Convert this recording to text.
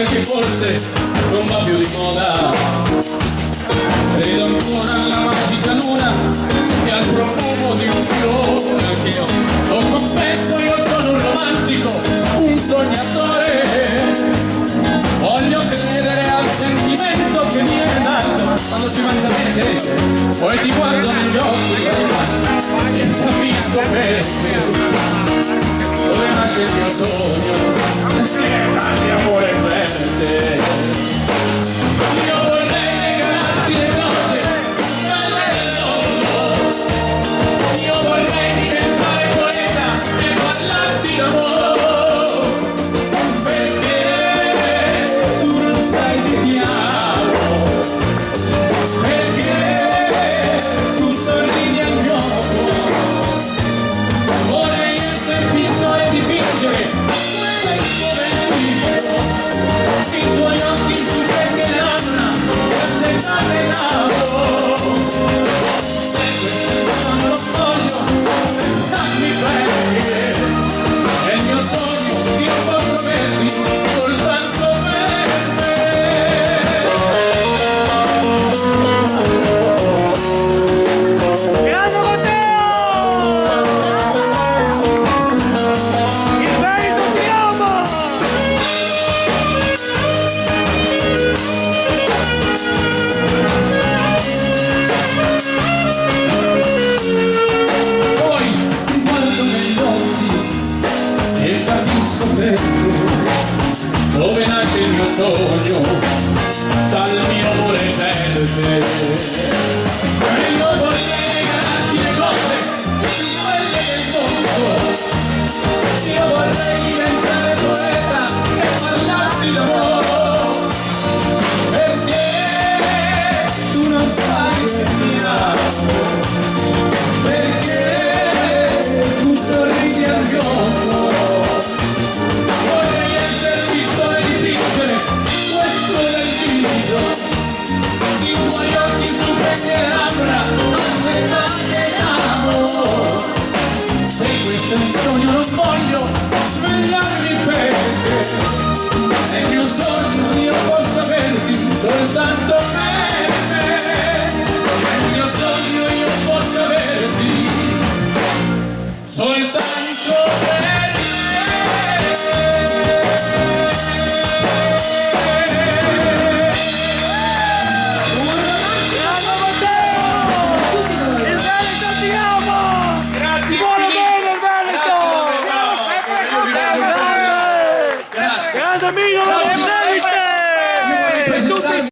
musica che forse non va più di moda. Credo ancora alla magica luna e al profumo di un fiore. Anch'io lo confesso, io sono un romantico, un sognatore. Voglio credere al sentimento che viene dato quando si mangia bene cresce. Poi ti guardo negli occhi e capisco perché dove nasce il mio sogno, spiega di amore per te. Io vorrei regalarti le cose belle del mondo, io vorrei diventare poeta e parlarti d'amore, perché tu non sai che ti amo, perché tu sorridi al mio cuore. Vorrei essere pittore e dipingere quel tuo vestito, i tuoi occhi stupende labbra, cassettate naso. Se questo sono lo scoglio, dammi perché è il mio sogno, io posso averti soltanto per me. Grande Matteo! Il merito ti ama! Poi ti guardo negli occhi e capisco perché dove nasce il mio sogno, dal mio amore per te. E io vorrei regalarti le cose più belle del mondo, io vorrei diventare poeta e parlarti d'amore, perché tu non sai che mi amo, perché tu sorridi al mio cuore. Vorrei essere pittore e dipingere questo del viso, i tuoi occhi stupende e labbra, aspettare l'amore. Se questo è un sogno non voglio svegliarmi perché è il mio sogno, io posso averti soltanto per me. È il mio sogno, io posso averti soltanto per me. Grande Matteo! Il merito ti ama! Grazie Vuole bene il merito! Grazie. Grande Milo! Il merito!